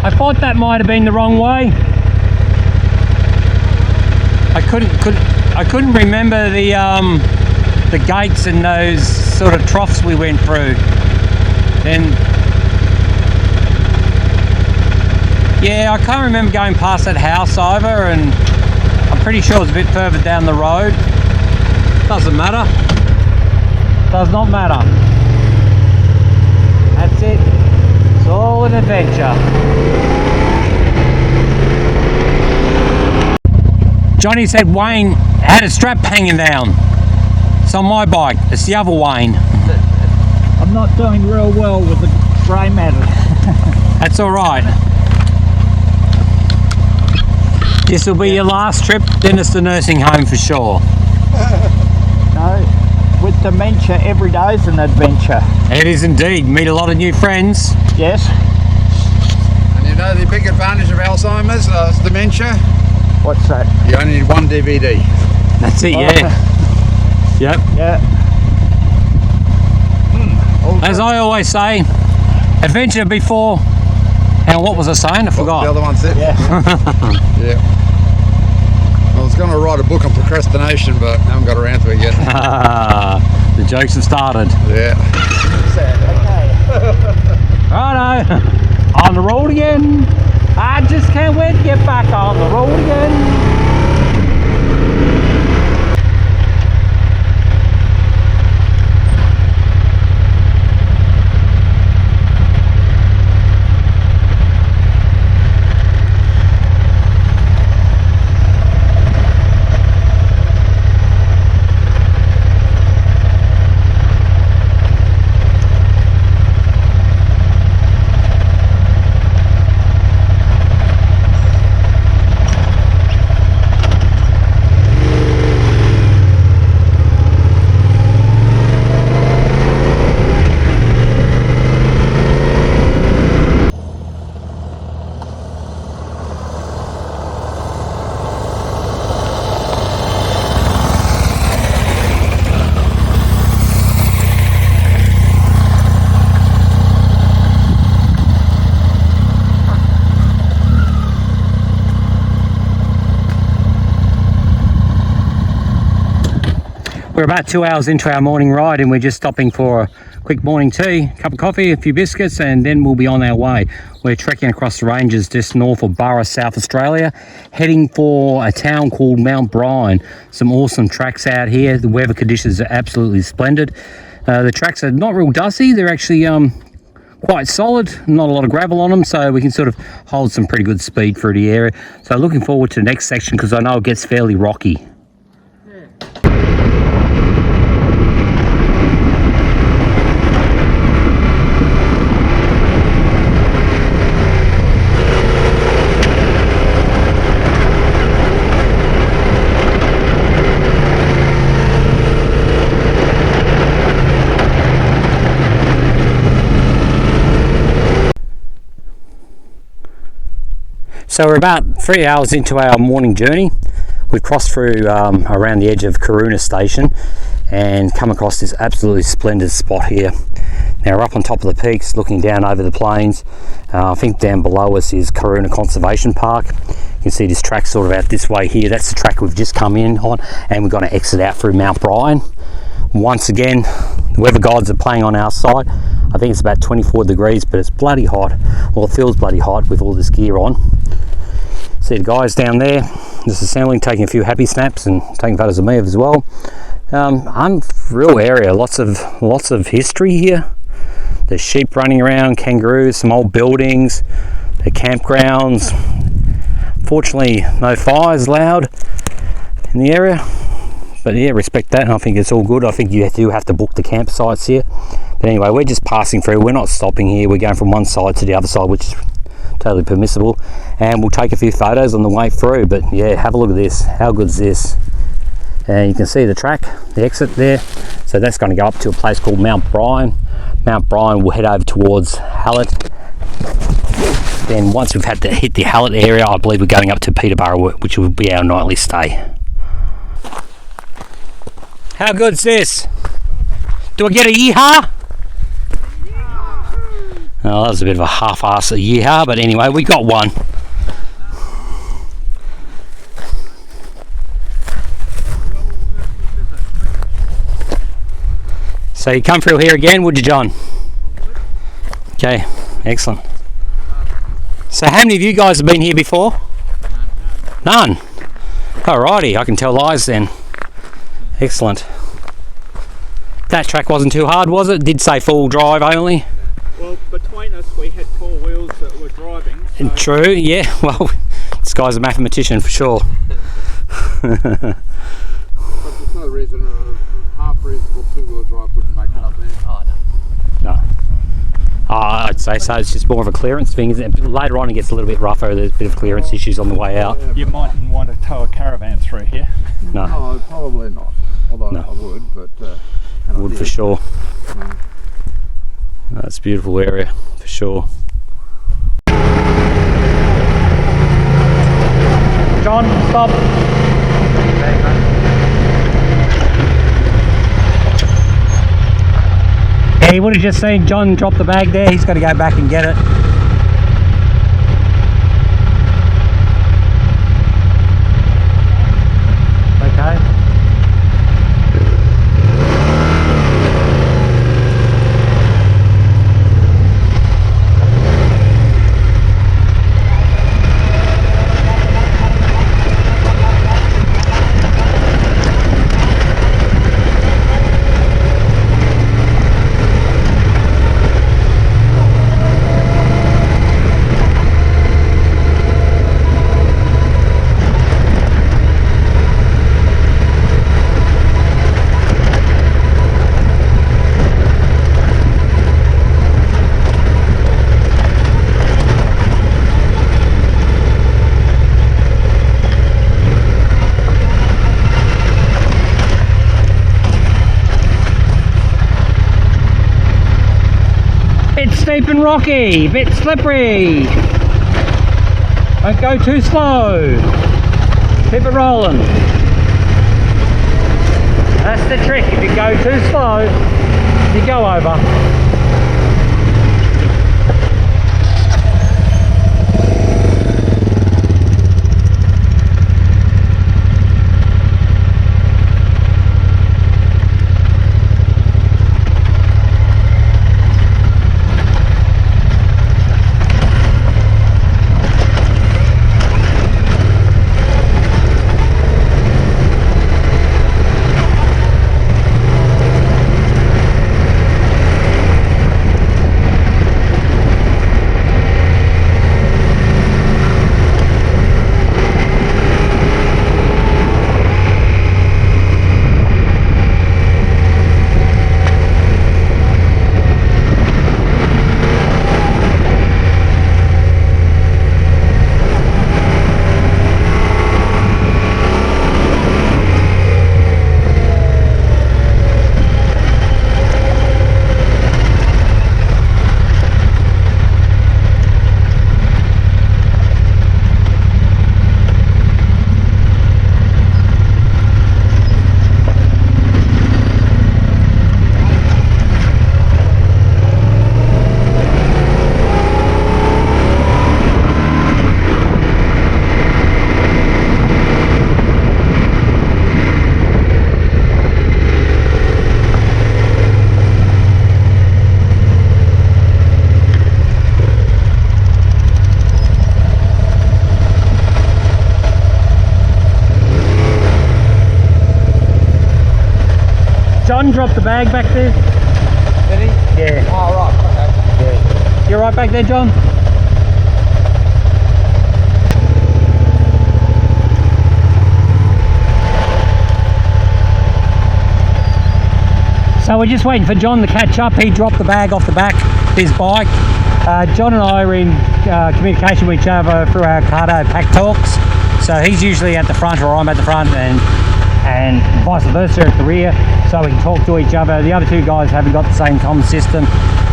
I thought that might have been the wrong way. I couldn't remember the gates and those sort of troughs we went through. Then yeah, I can't remember going past that house over, and I'm pretty sure it's a bit further down the road. Doesn't matter. Does not matter. That's it. It's all an adventure. Johnny said Wayne had a strap hanging down. It's on my bike. It's the other Wayne. I'm not doing real well with the grey matter. That's all right. This will be your last trip, then it's the nursing home for sure. No, with dementia, every day is an adventure. It is indeed. Meet a lot of new friends. Yes. And you know the big advantage of Alzheimer's, dementia? What's that? You only need one DVD. That's it, yeah. Yep. Yeah. As I always say, adventure before, and what was I saying? I forgot. The other one said? Yeah. Yeah. I was going to write a book on procrastination, but I haven't got around to it yet. The jokes have started. Yeah. Okay. Righto. On the road again. I just can't wait to get back on the road again. We're about 2 hours into our morning ride and we're just stopping for a quick morning tea, cup of coffee, a few biscuits, and then we'll be on our way. We're trekking across the ranges just north of Burra, South Australia, heading for a town called Mount Brian. Some awesome tracks out here. The weather conditions are absolutely splendid. The tracks are not real dusty. They're actually quite solid, not a lot of gravel on them, so we can sort of hold some pretty good speed through the area. So looking forward to the next section because I know it gets fairly rocky. So we're about 3 hours into our morning journey. We've crossed through around the edge of Karuna station and come across this absolutely splendid spot here. Now we're up on top of the peaks looking down over the plains. I think down below us is Karuna Conservation Park. You can see this track sort of out this way here. That's the track we've just come in on, and we're going to exit out through Mount Brian. Once again, the weather gods are playing on our side. I think it's about 24 degrees, but it's bloody hot. Well, it feels bloody hot with all this gear on. See the guys down there just assembling, taking a few happy snaps and taking photos of me as well. Unreal area, lots of history here. There's sheep running around, kangaroos, some old buildings, the campgrounds. Fortunately, no fires allowed in the area, but yeah, respect that, and I think it's all good. I think you do have to book the campsites here, but anyway, we're just passing through. We're not stopping here. We're going from one side to the other side, which is totally permissible, and we'll take a few photos on the way through. But yeah, have a look at this. How good is this? And you can see the track, the exit there. So that's going to go up to a place called Mount Brian. Mount Brian will head over towards Hallett. Then once we've had to hit the Hallett area, I believe we're going up to Peterborough, which will be our nightly stay. How good's this? Do I get a yeehaw? Oh, that was a bit of a half-ass year, but anyway, we got one. So you come through here again, would you, John? Okay, excellent. So how many of you guys have been here before? None. Alrighty, I can tell lies then. Excellent. That track wasn't too hard, was it? Did say full drive only? Well, between us we had 4 wheels that were driving. So. True, yeah. Well, this guy's a mathematician for sure. But there's no reason a half reasonable 2-wheel drive wouldn't make it up there. Oh, no. No. I'd say so. It's just more of a clearance thing, isn't it? Later on it gets a little bit rougher. There's a bit of clearance issues on the way out. Yeah, You mightn't want to tow a caravan through here. No. No, probably not. Although No. I would, but... Would for sure. That's a beautiful area, for sure. John, stop. Yeah, you would have just seen John drop the bag there. He's got to go back and get it. Okay. Steep and rocky, bit slippery. Don't go too slow. Keep it rolling. That's the trick. If you go too slow, you go over. John dropped the bag back there. Did he? Yeah. Oh, right. Okay. Yeah. You're right back there, John? So we're just waiting for John to catch up. He dropped the bag off the back of his bike. John and I are in communication with each other through our Cardo pack talks. So he's usually at the front or I'm at the front and vice versa at the rear, so we can talk to each other. The other two guys haven't got the same comm system,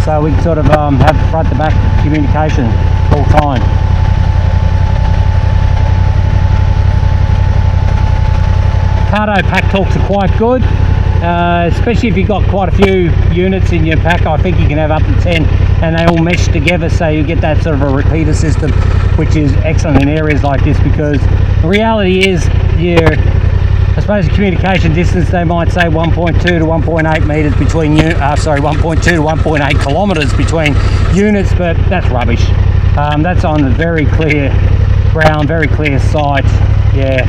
so we can sort of have front to back communication all time. Cardo pack talks are quite good. especially if you've got quite a few units in your pack. I think you can have up to 10 and they all mesh together, so you get that sort of a repeater system, which is excellent in areas like this, because the reality is, I suppose the communication distance, they might say 1.2 to 1.8 metres between 1.2 to 1.8 kilometres between units, but that's rubbish. That's on a very clear ground, very clear site, yeah.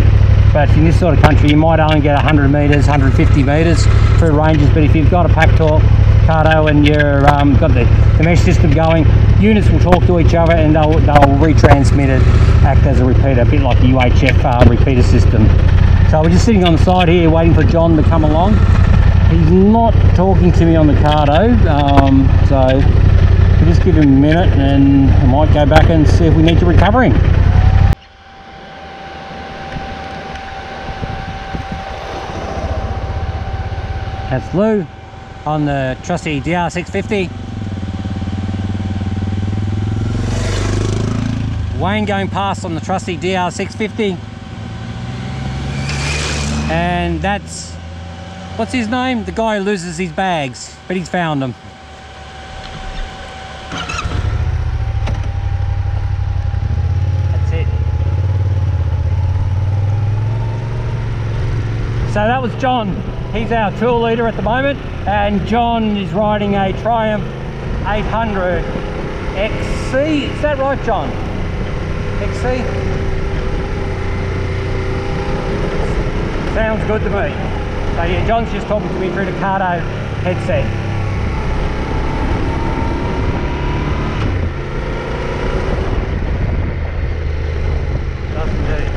But in this sort of country, you might only get 100 metres, 150 metres through ranges, but if you've got a pack talk cardo and you've got the mesh system going, units will talk to each other and they'll retransmit it, act as a repeater, a bit like the UHF repeater system. So we're just sitting on the side here waiting for John to come along. He's not talking to me on the cardo, so we'll just give him a minute and I might go back and see if we need to recover him. That's Lou on the trusty DR650. Wayne going past on the trusty DR650. And that's, what's his name? The guy who loses his bags, but he's found them. That's it. So that was John. He's our tool leader at the moment, and John is riding a Triumph 800 XC. Is that right, John? XC? Sounds good to me. So yeah, John's just talking to me through the cardo headset. Does indeed.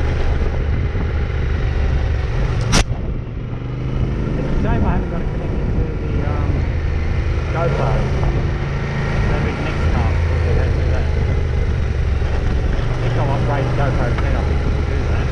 It's a shame I haven't got it connected to the GoPro. Maybe the next car we'll go do that. I think I'll upgrade the GoPro 10. I think we can do that.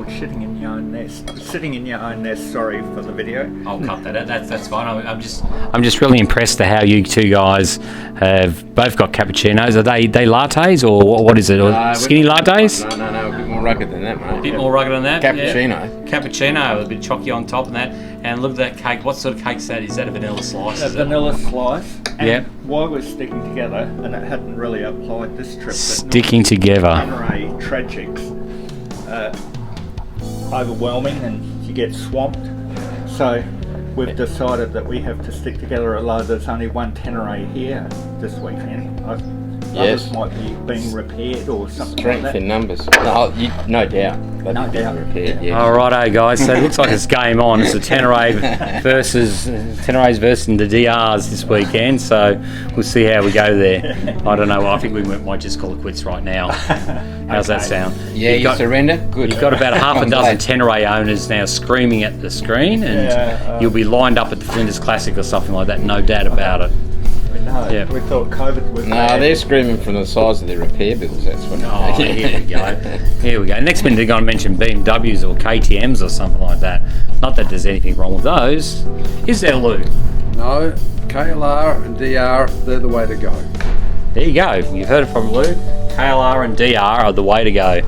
called shitting in your own nest. Sitting in your own nest. Sorry for the video. I'll cut that out. That's fine. I'm just really impressed at how you two guys have both got cappuccinos. Are they lattes or what is it? Or skinny lattes? No, a bit more rugged than that, mate. A bit more rugged than that. Cappuccino. Yeah. Cappuccino with a bit of chalky on top of that. And look at that cake. What sort of cake's that? Is that a vanilla slice? A vanilla slice. And Yep. why we're sticking together, and it hadn't really applied this trip. Sticking together. Tenere tragics overwhelming, and you get swamped. So we've decided that we have to stick together. Although there's only one Tenere here this weekend. Others might be being repaired or something Strength like that. in numbers. No doubt. No doubt. Repaired, yeah. All righto, guys. So it looks like it's game on. It's the Teneres versus the DRs this weekend. So we'll see how we go there. I don't know. I think we might just call it quits right now. How's that sound? Yeah, you surrender? Good. You've got about half a dozen Tenere owners now screaming at the screen, and you'll be lined up at the Flinders Classic or something like that. No doubt about it. No, we thought COVID was bad. they're screaming from the size of their repair bills. That's what. Oh, here we go. Here we go. Next minute they're going to mention BMWs or KTMs or something like that. Not that there's anything wrong with those. Is there, Lou? No, KLR and DR, they're the way to go. There you go. You've heard it from Lou. KLR and DR are the way to go.